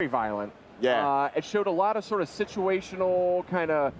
very violent. Yeah. It showed a lot of sort of situational kind of,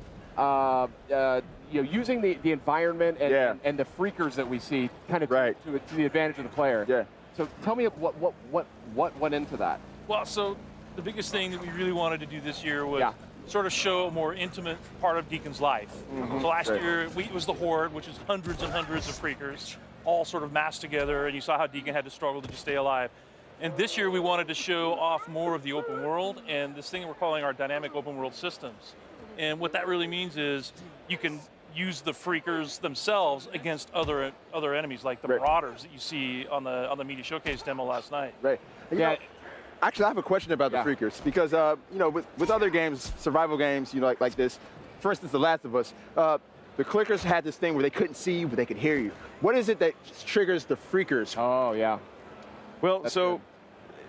using the environment and the freakers that we see kind of to the advantage of the player. Yeah. So tell me what went into that. Well, so the biggest thing that we really wanted to do this year was sort of show a more intimate part of Deacon's life. So last year, it was the Horde, which is hundreds and hundreds of freakers, all sort of massed together, and you saw how Deacon had to struggle to just stay alive. And this year, we wanted to show off more of the open world and this thing we're calling our dynamic open world systems. And what that really means is you can use the freakers themselves against other enemies, like the Marauders that you see on the Media Showcase demo last night. Right. Actually, I have a question about the freakers because with other games, survival games, like this, for instance, The Last of Us, the clickers had this thing where they couldn't see you, but they could hear you. What is it that triggers the freakers? Oh yeah. Well,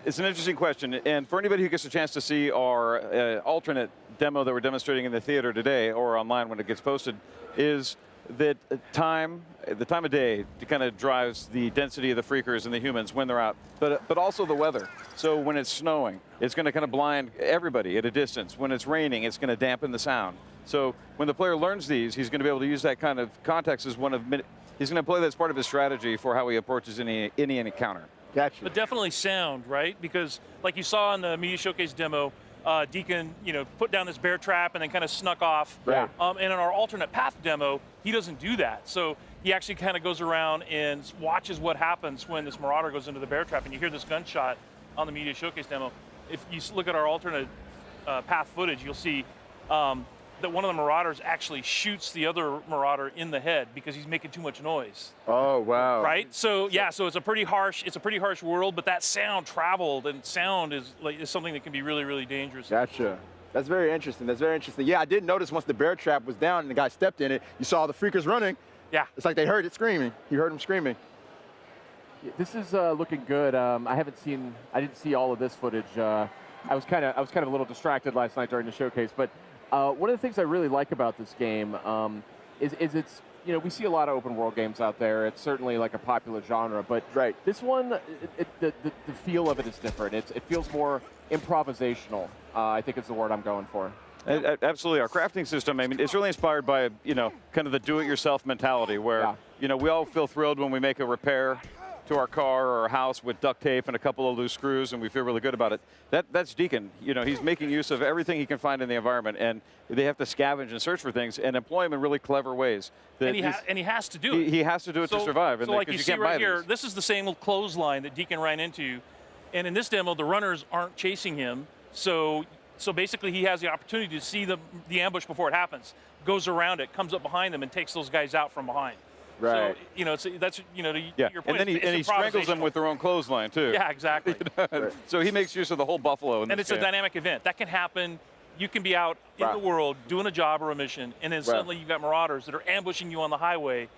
it's an interesting question, and for anybody who gets a chance to see our alternate demo that we're demonstrating in the theater today or online when it gets posted, is that the time of day kind of drives the density of the freakers and the humans when they're out, but also the weather. So when it's snowing, it's going to kind of blind everybody at a distance. When it's raining, it's going to dampen the sound. So when the player learns these, he's going to be able to use that kind of context as he's going to play that as part of his strategy for how he approaches any encounter. Gotcha. But definitely sound, right? Because like you saw in the Media Showcase demo, Deacon, put down this bear trap and then kind of snuck off. Right. And in our alternate path demo, he doesn't do that. So he actually kind of goes around and watches what happens when this Marauder goes into the bear trap, and you hear this gunshot on the Media Showcase demo. If you look at our alternate path footage, you'll see that one of the Marauders actually shoots the other Marauder in the head because he's making too much noise. Oh wow! Right. So yeah. So it's a pretty harsh world, but that sound traveled, and sound is something that can be really, really dangerous. Gotcha. That's very interesting. That's very interesting. Yeah, I did notice once the bear trap was down and the guy stepped in it, you saw the freakers running. Yeah. It's like they heard it screaming. You heard them screaming. This is looking good. I didn't see all of this footage. I was kind of a little distracted last night during the showcase, but. One of the things I really like about this game is it's, we see a lot of open world games out there. It's certainly like a popular genre, but this one, the feel of it is different. It feels more improvisational, I think is the word I'm going for. Absolutely. Our crafting system, it's really inspired by, kind of the do-it-yourself mentality where, we all feel thrilled when we make a repair to our car or our house with duct tape and a couple of loose screws, and we feel really good about it. That's Deacon. He's making use of everything he can find in the environment, and they have to scavenge and search for things and employ them in really clever ways. And he has to do it. He has to do it to survive. So like you see right here, this is the same clothesline that Deacon ran into, and in this demo, the runners aren't chasing him. So basically, he has the opportunity to see the ambush before it happens, goes around it, comes up behind them, and takes those guys out from behind. Right. So that's to your point. And then he strangles them with their own clothesline too. Yeah, exactly. So he makes use of the whole buffalo. And it's a dynamic event that can happen. You can be out in the world doing a job or a mission, and then suddenly you've got Marauders that are ambushing you on the highway,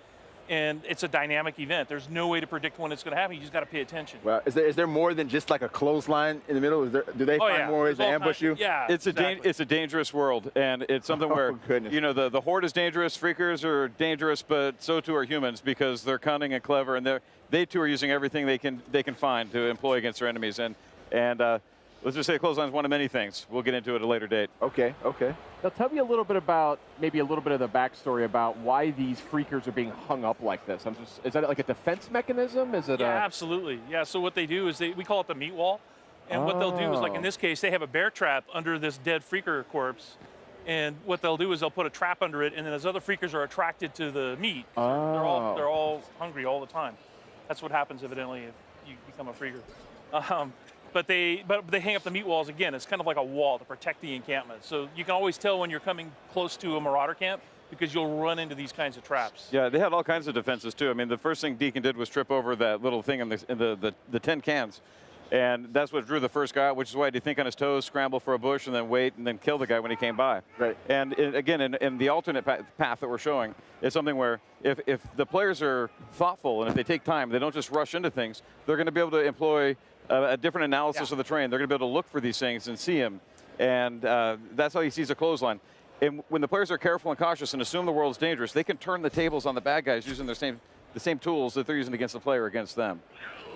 and it's a dynamic event. There's no way to predict when it's going to happen. You just got to pay attention. Well, is there more than just like a clothesline in the middle? Do they find more ways to ambush you? Yeah, it's a dangerous world, and it's something where the Horde is dangerous, freakers are dangerous, but so too are humans because they're cunning and clever, and they too are using everything they can find to employ against their enemies. And let's just say clothesline is one of many things. We'll get into it at a later date. Okay. Now tell me a little bit about, maybe a little bit of the backstory about why these freakers are being hung up like this. Is that like a defense mechanism? Is it? Yeah, absolutely. Yeah, so what they do is we call it the meat wall. And what they'll do is, like in this case, they have a bear trap under this dead freaker corpse. And what they'll do is they'll put a trap under it, and then those other freakers are attracted to the meat. They're all hungry all the time. That's what happens, evidently, if you become a freaker. But they hang up the meat walls again. It's kind of like a wall to protect the encampment. So you can always tell when you're coming close to a Marauder camp because you'll run into these kinds of traps. Yeah, they had all kinds of defenses too. The first thing Deacon did was trip over that little thing in the tin cans. And that's what drew the first guy out, which is why he'd think on his toes, scramble for a bush, and then wait, and then kill the guy when he came by. Right. And again, in the alternate path that we're showing, it's something where if the players are thoughtful and if they take time, they don't just rush into things, they're going to be able to employ a different analysis of the terrain. They're going to be able to look for these things and see him. And that's how he sees a clothesline. And when the players are careful and cautious and assume the world's dangerous, they can turn the tables on the bad guys using the same tools that they're using against the player against them.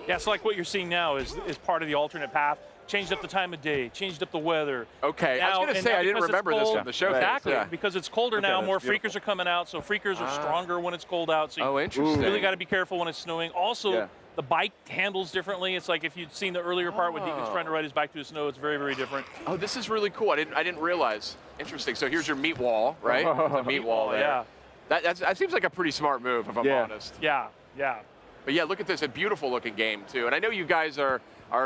Yeah, so like what you're seeing now is part of the alternate path. changed up the time of day, changed up the weather. Okay, I was going to say, I didn't remember this from the showcase. Exactly, Yeah. because it's colder now, more freakers are coming out, so freakers are stronger when it's cold out. So interesting. You really got to be careful when it's snowing. Also, the bike handles differently. It's like if you'd seen the earlier part when Deacon's trying to ride his bike through the snow, it's very, very different. Oh, this is really cool. I didn't realize. Interesting. So here's your meat wall, right? The meat wall there. Yeah. That seems like a pretty smart move, if I'm honest. Yeah, yeah. But yeah, look at this, a beautiful looking game too. And I know you guys are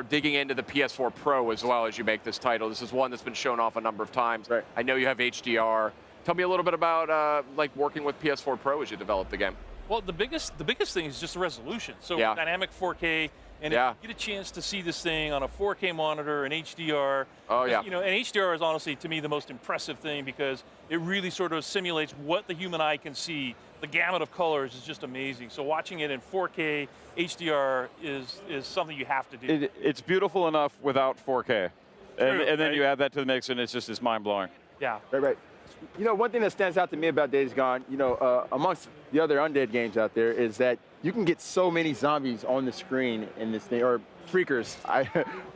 digging into the PS4 Pro as well as you make this title. This is one that's been shown off a number of times. Right. I know you have HDR. Tell me a little bit about like working with PS4 Pro as you develop the game. Well, the biggest thing is just the resolution. So dynamic 4K, and if you get a chance to see this thing on a 4K monitor and HDR. Oh yeah. You know, and HDR is honestly to me the most impressive thing because it really sort of simulates what the human eye can see. The gamut of colors is just amazing. So watching it in 4K HDR is something you have to do. It's beautiful enough without 4K, and then you add that to the mix, and it's mind blowing. Yeah. Right. You know, one thing that stands out to me about Days Gone, you know, amongst the other undead games out there, is that you can get so many zombies on the screen in this thing, or freakers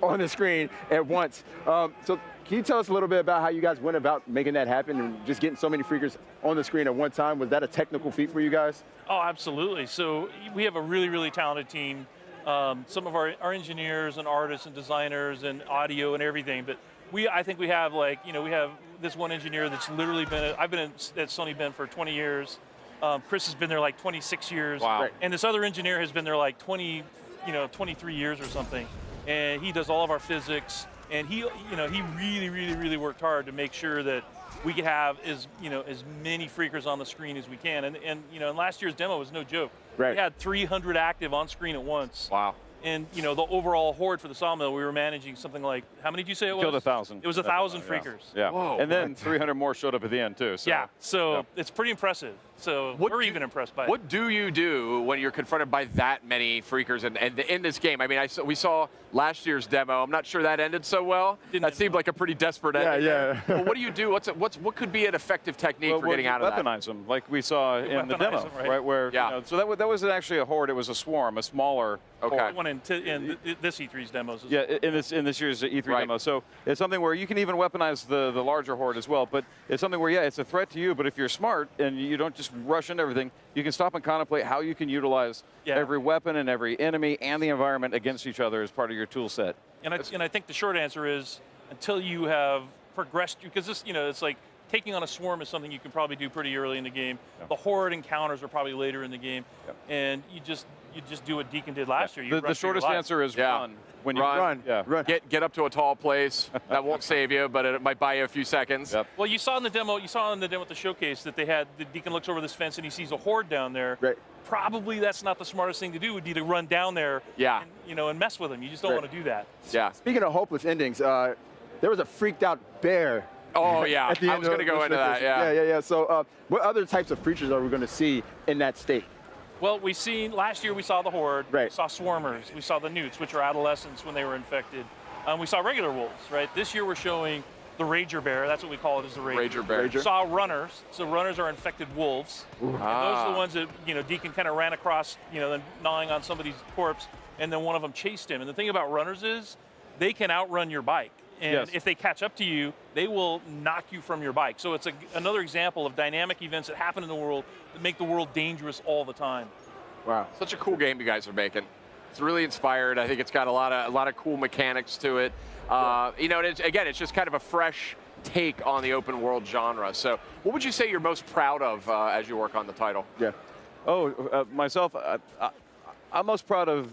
on the screen at once. So can you tell us a little bit about how you guys went about making that happen and just getting so many freakers on the screen at one time? Was that a technical feat for you guys? Oh, absolutely. So we have a really, really talented team. Some of our engineers and artists and designers and audio and everything, but I think we have we have this one engineer that's literally I've been at Sony for 20 years. Chris has been there like 26 years. Wow. And this other engineer has been there like 23 years or something. And he does all of our physics. And he really, really, really worked hard to make sure that we could have as many freakers on the screen as we can. And last year's demo was no joke. Right. We had 300 active on screen at once. Wow. And the overall horde for the sawmill, we were managing something like, how many did you say it was? Killed 1,000. It was 1,000 freakers. Yeah. Whoa. And then 300 more showed up at the end too. So. Yeah. So it's pretty impressive. So we're even impressed by it. What do you do when you're confronted by that many freakers and in this game? I mean, we saw last year's demo. I'm not sure that ended so well. Didn't seemed like a pretty desperate ending. Yeah. Well, what do you do? What could be an effective technique for getting out of that? Weaponize them, like we saw in the demo, them, right? Where so that wasn't actually a horde; it was a swarm, a smaller. Okay. One in this E3's demos. Yeah, in this year's E3 demo. So it's something where you can even weaponize the larger horde as well. But it's something where it's a threat to you. But if you're smart and you don't just rush into everything, you can stop and contemplate how you can utilize every weapon and every enemy and the environment against each other as part of your tool set. And I think the short answer is until you have progressed, because this it's like taking on a swarm is something you can probably do pretty early in the game. Yeah. The horde encounters are probably later in the game, and you just do what Deacon did last year. The shortest answer is run. When you run. Get up to a tall place. That won't save you, but it might buy you a few seconds. Yep. Well, you saw in the demo at the showcase that the Deacon looks over this fence and he sees a horde down there. Right. Probably that's not the smartest thing to do. Would be to run down there. Yeah. And mess with them. You just don't want to do that. Yeah. Speaking of hopeless endings, there was a freaked out bear. Oh yeah. I was going to go into that. Yeah. So what other types of creatures are we going to see in that state? Well, last year we saw the horde, right. We saw swarmers, we saw the newts, which are adolescents when they were infected. We saw regular wolves, right? This year we're showing the rager bear, that's what we call it, is the rager bear. We saw runners, so runners are infected wolves. And those are the ones that, Deacon kind of ran across, then gnawing on somebody's corpse, and then one of them chased him. And the thing about runners is they can outrun your bike. And if they catch up to you, they will knock you from your bike. So it's another example of dynamic events that happen in the world that make the world dangerous all the time. Wow. Such a cool game you guys are making. It's really inspired. I think it's got a lot of cool mechanics to it. And it's just kind of a fresh take on the open world genre. So what would you say you're most proud of as you work on the title? Yeah. Myself, I'm most proud of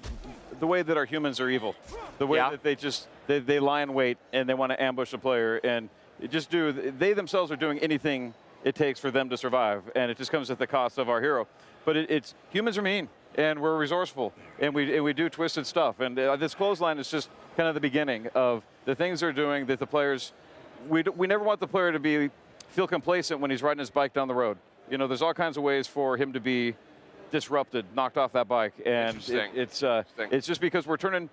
the way that our humans are evil. The way that they lie in wait and they want to ambush a player, and they themselves are doing anything it takes for them to survive, and it just comes at the cost of our hero. But humans are mean, and we're resourceful, and we do twisted stuff. And this clothesline is just kind of the beginning of the things they're doing that the players. We never want the player to feel complacent when he's riding his bike down the road. There's all kinds of ways for him to be disrupted, knocked off that bike, and it's just because we're kind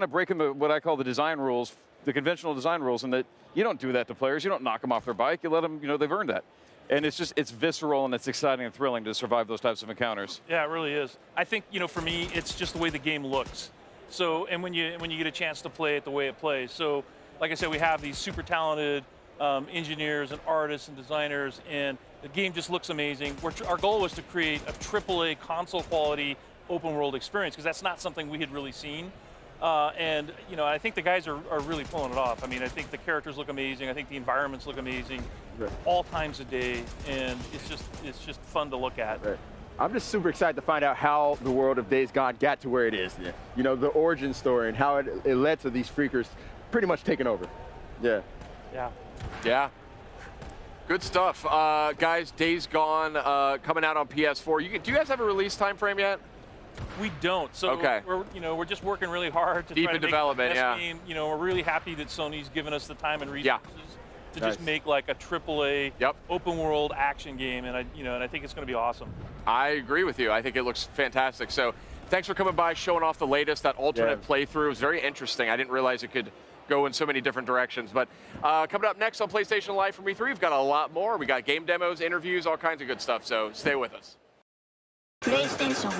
of breaking what I call the design rules, the conventional design rules, and that you don't do that to players. You don't knock them off their bike. You let them, they've earned that. And it's visceral and it's exciting and thrilling to survive those types of encounters. Yeah, it really is. I think, for me, it's just the way the game looks. So, and when you get a chance to play it the way it plays. So, like I said, we have these super talented engineers and artists and designers, and the game just looks amazing. Our goal was to create a AAA console quality open world experience, because that's not something we had really seen. And you know, I think the guys are really pulling it off. I mean, I think the characters look amazing. I think the environments look amazing, right, all times of day, and it's just fun to look at. Right. I'm just super excited to find out how the world of Days Gone got to where it is. Yeah. You know, the origin story and how it led to these freakers pretty much taking over. Yeah. Yeah. Yeah. Good stuff, guys. Days Gone coming out on PS4. Do you guys have a release time frame yet? We don't. So okay, we're just working really hard to deep try to in make development. the best Yeah. game. You know, we're really happy that Sony's given us the time and resources to Nice. just make like a AAA open world action game, and I think it's going to be awesome. I agree with you. I think it looks fantastic. So thanks for coming by, showing off the latest. That alternate playthrough was very interesting. I didn't realize it could go in so many different directions. But coming up next on PlayStation Live from E3, we've got a lot more. We got game demos, interviews, all kinds of good stuff. So stay with us. PlayStation